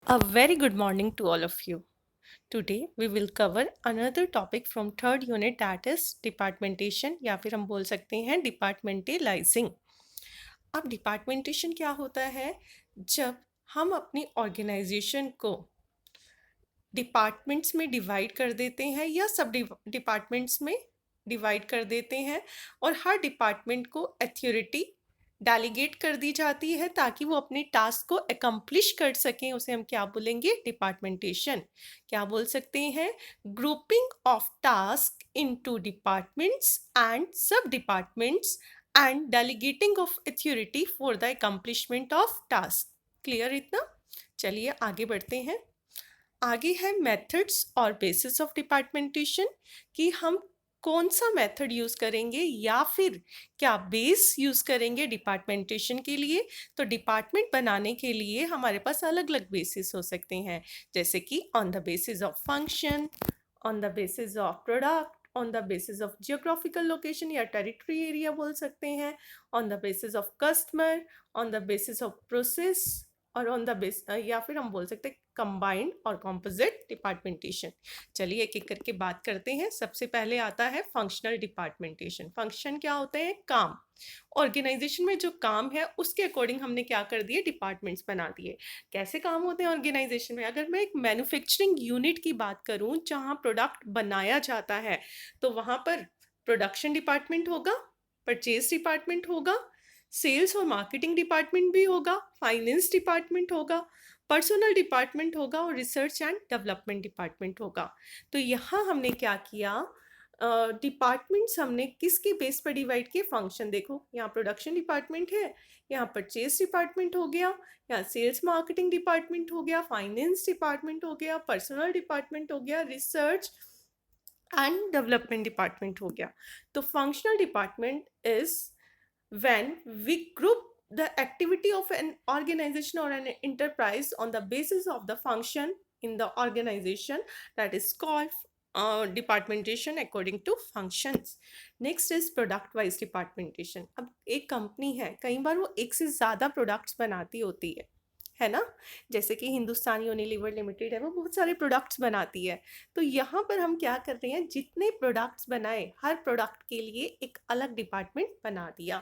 A very good morning to all of you. Today we will cover another topic from third unit, that is departmentation या फिर हम बोल सकते हैं डिपार्टमेंटलाइजिंग। अब डिपार्टमेंटेशन क्या होता है? जब हम अपनी ऑर्गेनाइजेशन को डिपार्टमेंट्स में डिवाइड कर देते हैं या सब डिपार्टमेंट्स में डिवाइड कर देते हैं और हर डिपार्टमेंट को अथॉरिटी डेलीगेट कर दी जाती है ताकि वो अपने टास्क को अकम्प्लिश कर सकें। उसे हम क्या बोलेंगे? डिपार्टमेंटेशन। क्या बोल सकते हैं? Grouping of task into departments and sub departments and delegating of authority for the accomplishment of task. Clear इतना? चलिए आगे बढ़ते हैं। आगे है मेथड्स और बेसिस ऑफ डिपार्टमेंटेशन, कि हम कौन सा मेथड यूज़ करेंगे या फिर क्या बेस यूज़ करेंगे डिपार्टमेंटेशन के लिए। तो डिपार्टमेंट बनाने के लिए हमारे पास अलग अलग बेसिस हो सकते हैं, जैसे कि on the basis of function, on the basis of product, on the basis of geographical location या टेरिटरी एरिया बोल सकते हैं, on the basis of customer, on the basis of process, और ऑन द बेस या फिर हम बोल सकते हैं कंबाइंड और कॉम्पोजिट डिपार्टमेंटेशन। चलिए एक एक करके बात करते हैं। सबसे पहले आता है फंक्शनल डिपार्टमेंटेशन। फंक्शन क्या होते हैं? काम। ऑर्गेनाइजेशन में जो काम है उसके अकॉर्डिंग हमने क्या कर दिए? डिपार्टमेंट्स बना दिए। कैसे काम होते हैं ऑर्गेनाइजेशन में? अगर मैं एक मैन्युफैक्चरिंग यूनिट की बात करूं जहां प्रोडक्ट बनाया जाता है, तो वहां पर प्रोडक्शन डिपार्टमेंट होगा, परचेज डिपार्टमेंट होगा, सेल्स और मार्केटिंग डिपार्टमेंट भी होगा, फाइनेंस डिपार्टमेंट होगा, पर्सनल डिपार्टमेंट होगा और रिसर्च एंड डेवलपमेंट डिपार्टमेंट होगा। तो यहाँ हमने क्या किया? डिपार्टमेंट्स हमने किसके बेस पर डिवाइड किए? फंक्शन। देखो यहाँ प्रोडक्शन डिपार्टमेंट है, यहाँ परचेज डिपार्टमेंट हो गया, यहाँ सेल्स मार्केटिंग डिपार्टमेंट हो गया, फाइनेंस डिपार्टमेंट हो गया, पर्सनल डिपार्टमेंट हो गया, रिसर्च एंड डेवलपमेंट डिपार्टमेंट हो गया। तो functional department is when we group the activity of an organization or an enterprise on the basis of the function in the organization, that is called departmentation according to functions. Next is product wise departmentation. अब एक company है, कई बार वो एक से ज़्यादा products बनाती होती है ना? जैसे कि हिंदुस्तान यूनिलीवर लिमिटेड है, वो बहुत सारे प्रोडक्ट्स बनाती है। तो यहाँ पर हम क्या कर रहे हैं? जितने प्रोडक्ट्स बनाए हर प्रोडक्ट के लिए एक अलग डिपार्टमेंट बना दिया,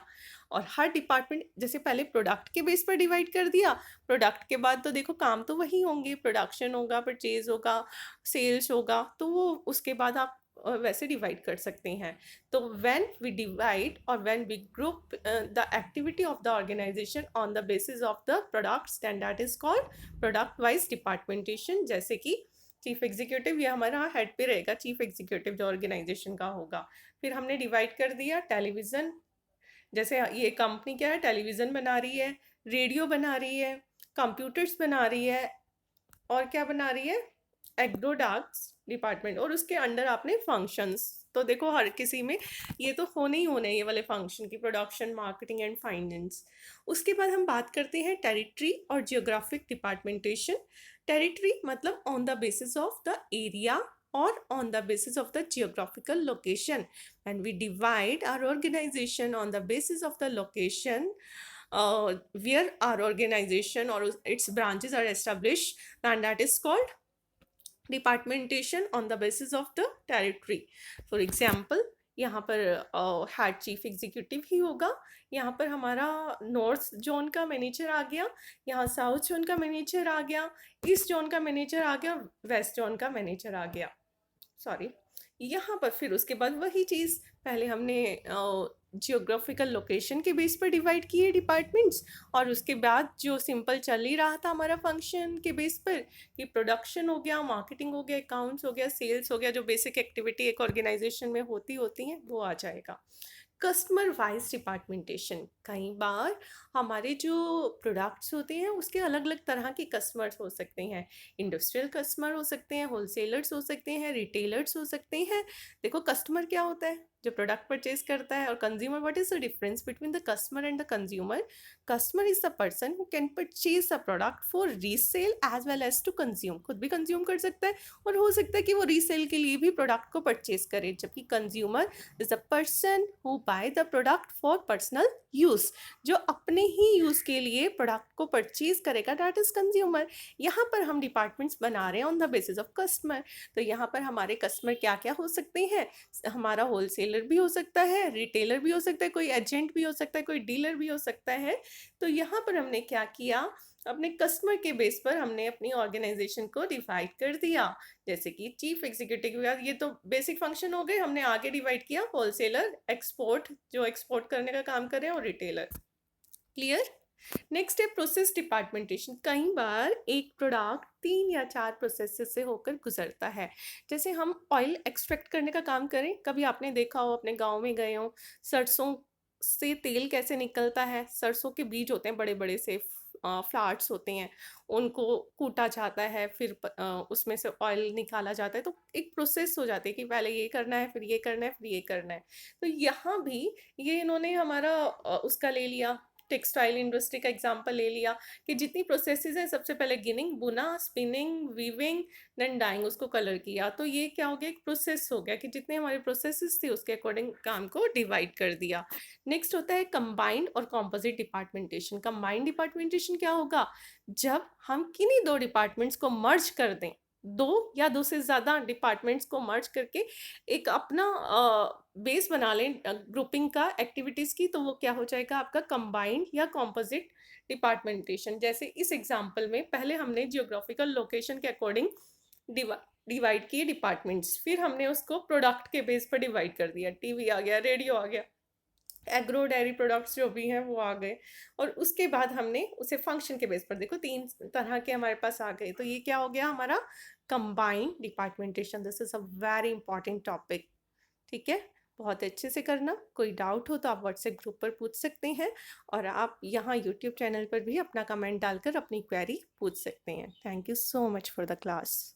और हर डिपार्टमेंट जैसे पहले प्रोडक्ट के बेस पर डिवाइड कर दिया, प्रोडक्ट के बाद तो देखो काम तो वही होंगे, प्रोडक्शन होगा, परचेज होगा, सेल्स होगा, तो वो उसके बाद आप वैसे डिवाइड कर सकते हैं। तो व्हेन वी डिवाइड और when we group the activity of the organisation on the basis of the products, then that is called product wise departmentation. जैसे कि चीफ एग्जीक्यूटिव, ये हमारा हेड पे रहेगा, चीफ एग्जीक्यूटिव जो ऑर्गेनाइजेशन का होगा। फिर हमने डिवाइड कर दिया टेलीविज़न, जैसे ये कंपनी क्या है? टेलीविज़न बना रही है, रेडियो बना रही है, कंप्यूटर्स बना रही है, और क्या बना रही है? एग्रोडक्ट्स डिपार्टमेंट, और उसके अंडर आपने फंक्शंस। तो देखो हर किसी में ये तो होने ही होने ये वाले फंक्शन की, प्रोडक्शन, मार्केटिंग एंड फाइनेंस। उसके बाद हम बात करते हैं टेरिटरी और जियोग्राफिक डिपार्टमेंटेशन। टेरिटरी मतलब on the basis of the area और on the basis of the geographical location, and we divide our organization on the basis of the location where our organization or its branches are established, and that is called departmentation on the basis of the territory. For example, यहाँ पर head chief executive ही होगा, यहाँ पर हमारा north zone का manager आ गया, यहाँ south zone का मैनेजर आ गया, ईस्ट जोन का मैनेजर आ गया, वेस्ट जोन का मैनेजर आ गया, सॉरी। यहाँ पर फिर उसके बाद वही चीज़, पहले हमने जियोग्राफिकल लोकेशन के बेस पर डिवाइड किए डिपार्टमेंट्स, और उसके बाद जो सिंपल चल ही रहा था हमारा फंक्शन के बेस पर, कि प्रोडक्शन हो गया, मार्केटिंग हो गया, अकाउंट्स हो गया, सेल्स हो गया, जो बेसिक एक्टिविटी एक ऑर्गेनाइजेशन में होती हैं वो आ जाएगा। कस्टमर वाइज डिपार्टमेंटेशन, कई बार हमारे जो प्रोडक्ट्स होते हैं उसके अलग अलग तरह के कस्टमर्स हो सकते हैं। इंडस्ट्रियल कस्टमर हो सकते हैं, होलसेलर्स हो सकते हैं, रिटेलर्स हो सकते हैं। देखो कस्टमर क्या होता है? जो प्रोडक्ट परचेज करता है। और consumer, what is the difference between the customer and the consumer? Customer is the person who can purchase the product for resale as well as to consume. खुद भी कंज्यूम कर सकता है और हो सकता है कि वो रीसेल के लिए भी प्रोडक्ट को परचेज करे, जबकि consumer is a person who buy the product for personal use, जो अपने ही यूज़ के लिए प्रोडक्ट को परचेज करेगा, दैट इज़ कंज्यूमर। यहाँ पर हम डिपार्टमेंट्स बना रहे हैं on the basis of customer. तो यहाँ पर हमारे कस्टमर क्या क्या हो सकते हैं, हमारा होलसेलर भी हो सकता है, रिटेलर भी हो सकता है, कोई एजेंट भी हो सकता है, कोई डीलर भी हो सकता है। तो यहाँ पर हमने क्या किया, अपने कस्टमर के बेस पर हमने अपनी ऑर्गेनाइजेशन को डिवाइड कर दिया। जैसे कि चीफ एग्जीक्यूटिव, ये तो बेसिक फंक्शन हो गए। हमने आगे डिवाइड किया होलसेलर, एक्सपोर्ट जो एक्सपोर्ट करने का काम कर रहे हैं, और रिटेलर। क्लियर? नेक्स्ट है प्रोसेस डिपार्टमेंटेशन। कई बार एक प्रोडक्ट 3 या 4 प्रोसेस से होकर गुजरता है। जैसे हम ऑयल एक्सट्रैक्ट करने का काम करें, कभी आपने देखा हो, अपने गांव में गए हो, सरसों से तेल कैसे निकलता है। सरसों के बीज होते हैं बड़े बड़े से, फ्लावर्स होते हैं, उनको कूटा जाता है, फिर उसमें से ऑयल निकाला जाता है। तो एक प्रोसेस हो जाती है कि पहले ये करना है, फिर ये करना है, फिर ये करना है। तो यहाँ भी ये इन्होंने हमारा उसका ले लिया, टेक्सटाइल इंडस्ट्री का एग्जांपल ले लिया कि जितनी प्रोसेसेस हैं, सबसे पहले गिनिंग, बुना, स्पिनिंग, वीविंग, देन डाइंग, उसको कलर किया। तो ये क्या हो गया, एक प्रोसेस हो गया कि जितने हमारे प्रोसेसेस थे उसके अकॉर्डिंग काम को डिवाइड कर दिया। नेक्स्ट होता है कंबाइंड और कॉम्पोजिट डिपार्टमेंटेशन। कंबाइंड डिपार्टमेंटेशन क्या होगा, जब हम किन्हीं दो डिपार्टमेंट्स को मर्ज कर दें, दो या दो से ज़्यादा डिपार्टमेंट्स को मर्ज करके एक अपना बेस बना लें ग्रुपिंग का, एक्टिविटीज़ की, तो वो क्या हो जाएगा आपका कंबाइंड या कॉम्पोजिट डिपार्टमेंटेशन। जैसे इस एग्जांपल में पहले हमने जियोग्राफिकल लोकेशन के अकॉर्डिंग डिवाइड किए डिपार्टमेंट्स, फिर हमने उसको प्रोडक्ट के बेस पर डिवाइड कर दिया, टीवी आ गया, रेडियो आ गया, एग्रो डेयरी प्रोडक्ट्स जो भी हैं वो आ गए, और उसके बाद हमने उसे फंक्शन के बेस पर, देखो 3 तरह के हमारे पास आ गए। तो ये क्या हो गया हमारा combined departmentation. This is a very important topic. ठीक है, बहुत अच्छे से करना। कोई डाउट हो तो आप व्हाट्सएप ग्रुप पर पूछ सकते हैं, और आप यहाँ यूट्यूब चैनल पर भी अपना कमेंट डालकर अपनी क्वेरी पूछ सकते हैं। Thank you so much for the class.